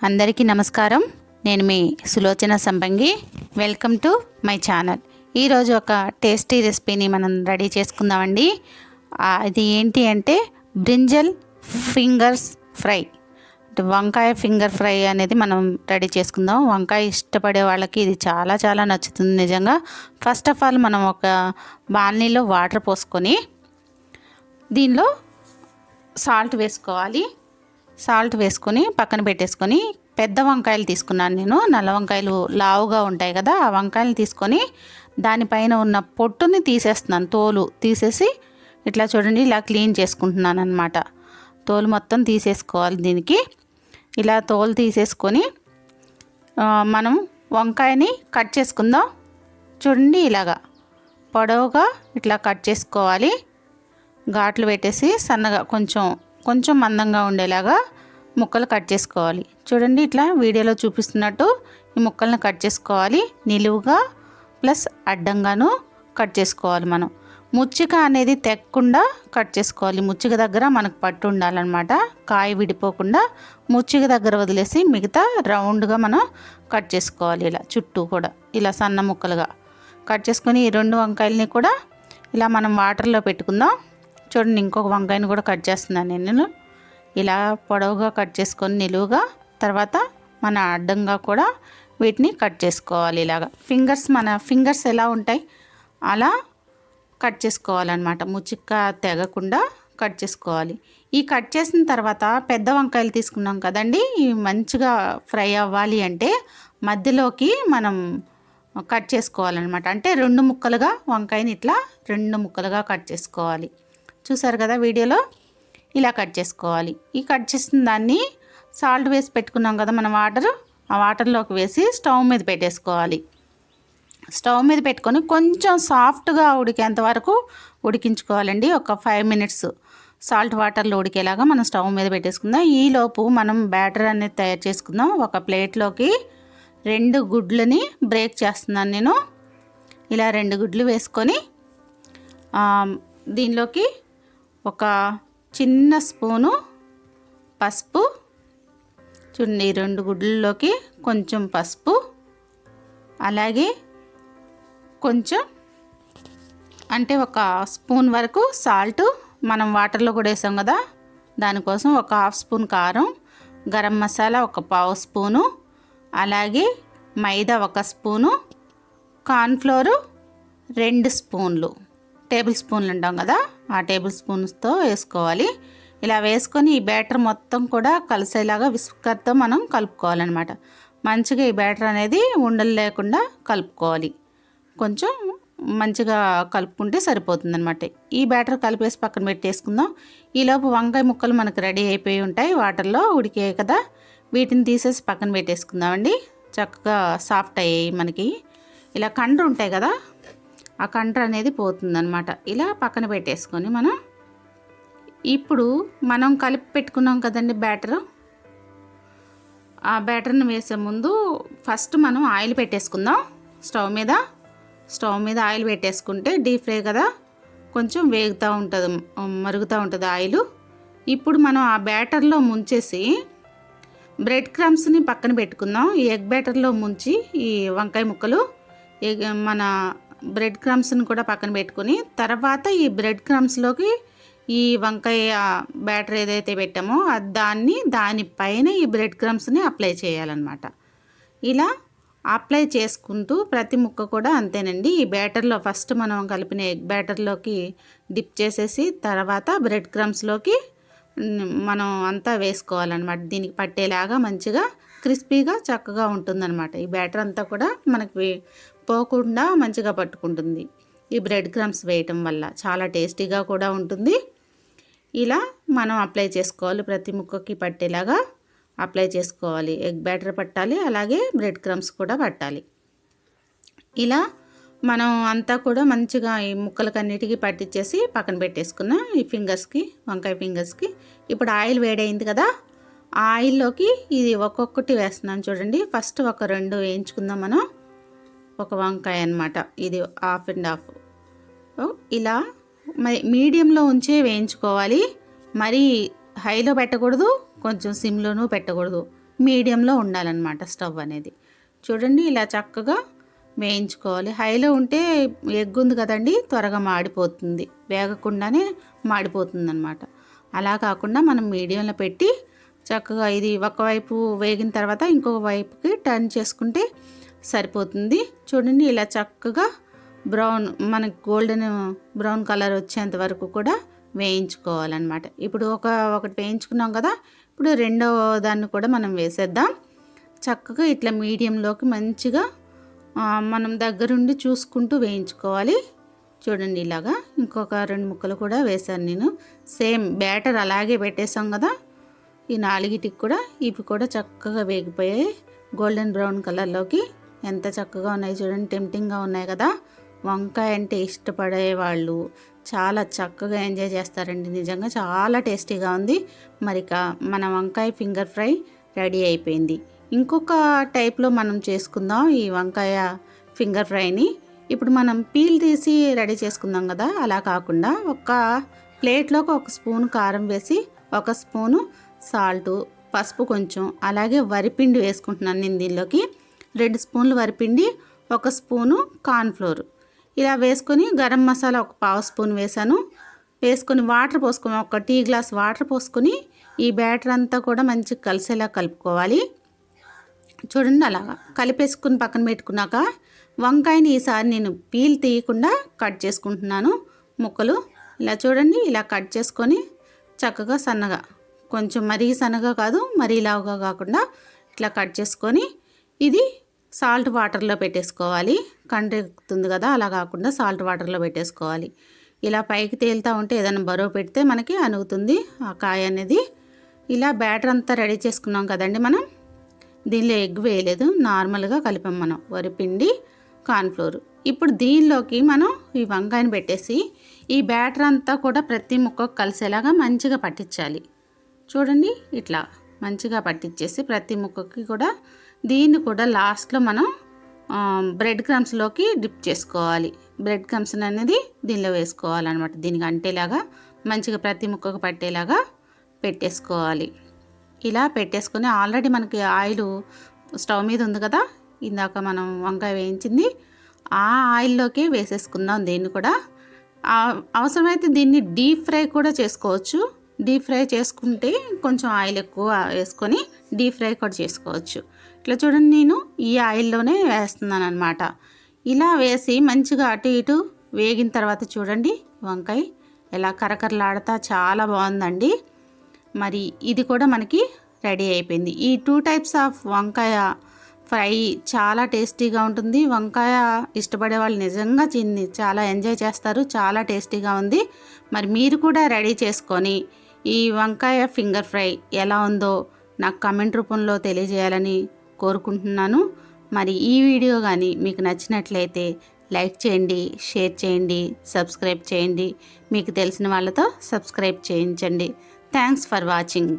అందరికీ నమస్కారం. నేను మీ సులోచన సంపంగి. Welcome to my channel. ఈరోజు ఒక టేస్టీ రెసిపీని మనం రెడీ చేసుకుందామండి. అది ఏంటి అంటే బ్రింజల్ ఫింగర్స్ ఫ్రై, వంకాయ ఫింగర్ ఫ్రై అనేది మనం రెడీ చేసుకుందాం. వంకాయ ఇష్టపడే వాళ్ళకి ఇది చాలా చాలా నచ్చుతుంది నిజంగా. ఫస్ట్ ఆఫ్ ఆల్ మనం ఒక బాణలిలో వాటర్ పోసుకొని దీనిలో సాల్ట్ వేసుకోవాలి. సాల్ట్ వేసుకొని పక్కన పెట్టేసుకొని పెద్ద వంకాయలు తీసుకున్నాను నేను. నల్ల వంకాయలు లావుగా ఉంటాయి కదా, ఆ వంకాయలు తీసుకొని దానిపైన ఉన్న పొట్టుని తీసేస్తున్నాను. తోలు తీసేసి ఇట్లా చూడండి, ఇలా క్లీన్ చేసుకుంటున్నాను అనమాట. తోలు మొత్తం తీసేసుకోవాలి. దీనికి ఇలా తోలు తీసేసుకొని మనం వంకాయని కట్ చేసుకుందాం. చూడండి, ఇలాగా పొడవుగా ఇట్లా కట్ చేసుకోవాలి. ఘాట్లు పెట్టేసి సన్నగా కొంచెం మందంగా ఉండేలాగా ముక్కలు కట్ చేసుకోవాలి. చూడండి, ఇట్లా వీడియోలో చూపిస్తున్నట్టు ఈ ముక్కలను కట్ చేసుకోవాలి. నిలువుగా ప్లస్ అడ్డంగాను కట్ చేసుకోవాలి. మనం ముచ్చిక అనేది తెక్కకుండా కట్ చేసుకోవాలి. ముచ్చిక దగ్గర మనకు పట్టు ఉండాలన్నమాట. కాయ విడిపోకుండా ముచ్చిక దగ్గర వదిలేసి మిగతా రౌండ్గా మనం కట్ చేసుకోవాలి. ఇలా చుట్టూ కూడా ఇలా సన్న ముక్కలుగా కట్ చేసుకొని ఈ రెండు వంకాయలని కూడా ఇలా మనం వాటర్లో పెట్టుకుందాం. చూడండి, ఇంకొక వంకాయని కూడా కట్ చేస్తున్నాను నేను. ఇలా పొడవుగా కట్ చేసుకొని నిలువుగా, తర్వాత మన అడ్డంగా కూడా వీటిని కట్ చేసుకోవాలి. ఇలాగా మన ఫింగర్స్ ఎలా ఉంటాయి అలా కట్ చేసుకోవాలన్నమాట. ముచ్చిక్క తెగకుండా కట్ చేసుకోవాలి. ఈ కట్ చేసిన తర్వాత పెద్ద వంకాయలు తీసుకున్నాం కదండి, ఇవి మంచిగా ఫ్రై అవ్వాలి అంటే మధ్యలోకి మనం కట్ చేసుకోవాలన్నమాట. అంటే రెండు ముక్కలుగా వంకాయని ఇట్లా రెండు ముక్కలుగా కట్ చేసుకోవాలి. చూసారు కదా వీడియోలో, ఇలా కట్ చేసుకోవాలి. ఈ కట్ చేసిన దాన్ని సాల్ట్ వేసి పెట్టుకున్నాం కదా మనం ఆ వాటర్లోకి వేసి స్టవ్ మీద పెట్టేసుకోవాలి. స్టవ్ మీద పెట్టుకొని కొంచెం సాఫ్ట్గా ఉడికేంత వరకు ఉడికించుకోవాలండి. ఒక 5 మినిట్స్ సాల్ట్ వాటర్లో ఉడికేలాగా మనం స్టవ్ మీద పెట్టేసుకుందాం. ఈలోపు మనం బ్యాటర్ అనేది తయారు చేసుకుందాం. ఒక ప్లేట్లోకి 2 గుడ్లని బ్రేక్ చేస్తున్నాను నేను. ఇలా 2 గుడ్లు వేసుకొని దీనిలోకి ఒక చిన్న స్పూను పసుపు, చూడండి 2 గుడ్లలోకి కొంచెం పసుపు, అలాగే కొంచెం అంటే ఒక స్పూన్ వరకు సాల్ట్, మనం వాటర్లో కూడా వేసాం కదా దానికోసం ఒక 1/2 స్పూన్ కారం, గరం మసాలా ఒక 1/2 స్పూను, అలాగే మైదా 1 స్పూను, కార్న్ఫ్లోరు 2 స్పూన్లు, టేబుల్ స్పూన్లు అంటాం కదా ఆ టేబుల్ స్పూన్స్తో వేసుకోవాలి. ఇలా వేసుకొని ఈ బ్యాటర్ మొత్తం కూడా కలిసేలాగా విస్కర్తో మనం కలుపుకోవాలన్నమాట. మంచిగా ఈ బ్యాటర్ అనేది ఉండలు లేకుండా కలుపుకోవాలి. కొంచెం మంచిగా కలుపుకుంటే సరిపోతుంది అనమాట. ఈ బ్యాటర్ కలిపేసి పక్కన పెట్టేసుకుందాం. ఈలోపు వంకాయ ముక్కలు మనకు రెడీ అయిపోయి ఉంటాయి, వాటర్లో ఉడికాయి కదా, వీటిని తీసేసి పక్కన పెట్టేసుకుందామండి. చక్కగా సాఫ్ట్ అయ్యాయి మనకి. ఇలా కండ్రు ఉంటాయి కదా, ఆ కండ్ర అనేది పోతుందన్నమాట. ఇలా పక్కన పెట్టేసుకొని ఇప్పుడు మనం కలిపి పెట్టుకున్నాం కదండి బ్యాటరు, ఆ బ్యాటర్ని వేసే ముందు ఫస్ట్ మనం ఆయిల్ పెట్టేసుకుందాం. స్టవ్ మీద ఆయిల్ పెట్టేసుకుంటే డీప్ ఫ్రై కదా, కొంచెం మరుగుతూ ఉంటుంది ఆయిల్. ఇప్పుడు మనం ఆ బ్యాటర్లో ముంచేసి బ్రెడ్ క్రమ్స్ని పక్కన పెట్టుకుందాం. ఈ ఎగ్ బ్యాటర్లో ముంచి ఈ వంకాయ ముక్కలు మన బ్రెడ్ క్రమ్స్ని కూడా పక్కన పెట్టుకుని, తర్వాత ఈ బ్రెడ్ క్రమ్స్లోకి ఈ వంకాయ బ్యాటర్ ఏదైతే పెట్టామో దానిపైన ఈ బ్రెడ్ క్రమ్స్ని అప్లై చేయాలన్నమాట. ఇలా అప్లై చేసుకుంటూ ప్రతి ముక్క కూడా అంతేనండి. ఈ బ్యాటర్లో ఫస్ట్ మనం కలిపిన ఎగ్ బ్యాటర్లోకి డిప్ చేసేసి తర్వాత బ్రెడ్ క్రమ్స్లోకి మనం అంతా వేసుకోవాలన్నమాట. దీనికి పట్టేలాగా మంచిగా క్రిస్పీగా చక్కగా ఉంటుందన్నమాట. ఈ బ్యాటర్ అంతా కూడా మనకి పోకుండా మంచిగా పట్టుకుంటుంది ఈ బ్రెడ్ క్రమ్స్ వేయటం వల్ల. చాలా టేస్టీగా కూడా ఉంటుంది. ఇలా మనం అప్లై చేసుకోవాలి, ప్రతి ముక్కకి పట్టేలాగా అప్లై చేసుకోవాలి. ఎగ్ బ్యాటర్ పట్టాలి, అలాగే బ్రెడ్ క్రమ్స్ కూడా పట్టాలి. ఇలా మనం అంతా కూడా మంచిగా ఈ ముక్కలకన్నిటికీ పట్టించేసి పక్కన పెట్టేసుకున్నాం. ఈ వంకాయ ఫింగర్స్కి ఇప్పుడు ఆయిల్ వేడైంది కదా, ఆ ఆయిల్లోకి ఇది ఒక్కొక్కటి వేస్తున్నాను చూడండి. ఫస్ట్ ఒక 2 వేయించుకుందాం మనం. ఒక వంకాయ అన్నమాట, ఇది 1/2 ఇలా మీడియంలో ఉంచే వేయించుకోవాలి. మరీ హైలో పెట్టకూడదు, కొంచెం సిమ్లోనూ పెట్టకూడదు. మీడియంలో ఉండాలన్నమాట స్టవ్ అనేది. చూడండి ఇలా చక్కగా వేయించుకోవాలి. హైలో ఉంటే ఎగ్ ఉంది కదండి, త్వరగా మాడిపోతుంది, వేగకుండానే మాడిపోతుందన్నమాట. అలా కాకుండా మనం మీడియంలో పెట్టి చక్కగా ఇది ఒకవైపు వేగిన తర్వాత ఇంకొక వైపుకి టర్న్ చేసుకుంటే సరిపోతుంది. చూడండి ఇలా చక్కగా బ్రౌన్, మనకి గోల్డెన్ బ్రౌన్ కలర్ వచ్చేంత వరకు కూడా వేయించుకోవాలన్నమాట. ఇప్పుడు ఒకటి వేయించుకున్నాం కదా, ఇప్పుడు రెండవ దాన్ని కూడా మనం వేసేద్దాం. చక్కగా ఇట్లా మీడియంలోకి మంచిగా మనం దగ్గరుండి చూసుకుంటూ వేయించుకోవాలి. చూడండి ఇలాగా ఇంకొక 2 ముక్కలు కూడా వేసాను నేను. సేమ్ బ్యాటర్ అలాగే పెట్టేసాం కదా, ఈ 4టికి కూడా ఇవి కూడా చక్కగా వేగిపోయాయి. గోల్డెన్ బ్రౌన్ కలర్లోకి ఎంత చక్కగా ఉన్నాయి చూడండి, టెంప్టింగ్గా ఉన్నాయి కదా. వంకాయ అంటే ఇష్టపడే వాళ్ళు చాలా చక్కగా ఎంజాయ్ చేస్తారండి. నిజంగా చాలా టేస్టీగా ఉంది. మరి మన వంకాయ ఫింగర్ ఫ్రై రెడీ అయిపోయింది. ఇంకొక టైప్లో మనం చేసుకుందాం ఈ వంకాయ ఫింగర్ ఫ్రైని. ఇప్పుడు మనం పీల్ తీసి రెడీ చేసుకుందాం కదా, అలా కాకుండా ఒక ప్లేట్లోకి 1 స్పూన్ కారం వేసి, 1 స్పూను సాల్టు, పసుపు కొంచెం, అలాగే వరిపిండి వేసుకుంటున్నాను నేను దీనిలోకి. 2 స్పూన్లు వరిపిండి, 1 స్పూను కార్న్ఫ్లోర్ ఇలా వేసుకొని, గరం మసాలా 1/2 స్పూన్ వేసాను. వేసుకొని వాటర్ పోసుకొని 1 టీ గ్లాస్ వాటర్ పోసుకొని ఈ బ్యాటర్ అంతా కూడా మంచిగా కలిసేలా కలుపుకోవాలి. చూడండి అలాగా కలిపేసుకుని పక్కన పెట్టుకున్నాక వంకాయని ఈసారి నేను పీల్ తీయకుండా కట్ చేసుకుంటున్నాను ముక్కలు. ఇలా చూడండి ఇలా కట్ చేసుకొని చక్కగా సన్నగా, కొంచెం మరీ సన్నగా కాదు మరీ లావుగా కాకుండా ఇట్లా కట్ చేసుకొని ఇది సాల్ట్ వాటర్లో పెట్టేసుకోవాలి. కండెక్కుతుంది కదా, అలా కాకుండా సాల్ట్ వాటర్లో పెట్టేసుకోవాలి. ఇలా పైకి తేలుతూ ఉంటే ఏదైనా బరువు పెడితే మనకి అనుగుతుంది ఆ కాయ అనేది. ఇలా బ్యాటర్ అంతా రెడీ చేసుకున్నాం కదండి మనం. దీనిలో ఎగ్ వేయలేదు, నార్మల్గా కలిపాం మనం వరిపిండి కార్న్ఫ్లోర్. ఇప్పుడు దీనిలోకి మనం ఈ వంకాయని పెట్టేసి ఈ బ్యాటర్ అంతా కూడా ప్రతి ముక్కకు కలిసేలాగా మంచిగా పట్టించాలి. చూడండి ఇట్లా మంచిగా పట్టించేసి ప్రతి ముక్కకి కూడా దీన్ని కూడా లాస్ట్లో మనం బ్రెడ్ క్రమ్స్లోకి డిప్ చేసుకోవాలి. బ్రెడ్ క్రమ్స్ అనేది దీనిలో వేసుకోవాలన్నమాట. దీనికి అంటేలాగా మంచిగా ప్రతి ముక్కకు పట్టేలాగా పెట్టేసుకోవాలి. ఇలా పెట్టేసుకొని ఆల్రెడీ మనకి ఆయిల్ స్టవ్ మీద ఉంది కదా, ఇందాక మనం వంకాయ వేయించింది ఆ ఆయిల్లోకి వేసేసుకుందాం. దీన్ని కూడా అవసరమైతే దీన్ని డీప్ ఫ్రై కూడా చేసుకోవచ్చు. డీప్ ఫ్రై చేసుకుంటే కొంచెం ఆయిల్ ఎక్కువ వేసుకొని డీప్ ఫ్రై కూడా చేసుకోవచ్చు. ఇట్లా చూడండి నేను ఈ ఆయిల్లోనే వేస్తున్నాను అనమాట. ఇలా వేసి మంచిగా అటు ఇటు వేగిన తర్వాత చూడండి వంకాయ ఎలా కరకరలాడుతా చాలా బాగుందండి. మరి ఇది కూడా మనకి రెడీ అయిపోయింది. ఈ 2 టైప్స్ ఆఫ్ వంకాయ ఫ్రై చాలా టేస్టీగా ఉంటుంది. వంకాయ ఇష్టపడే వాళ్ళు నిజంగా చాలా ఎంజాయ్ చేస్తారు. చాలా టేస్టీగా ఉంది. మరి మీరు కూడా రెడీ చేసుకొని ఈ వంకాయ ఫింగర్ ఫ్రై ఎలా ఉందో నాకు కామెంట్ రూపంలో తెలియజేయాలని కోరుకుంటున్నాను. మరి ఈ వీడియో కానీ మీకు నచ్చినట్లయితే లైక్ చేయండి, షేర్ చేయండి, సబ్స్క్రైబ్ చేయండి. మీకు తెలిసిన వాళ్ళతో సబ్స్క్రైబ్ చేయించండి. Thanks for watching.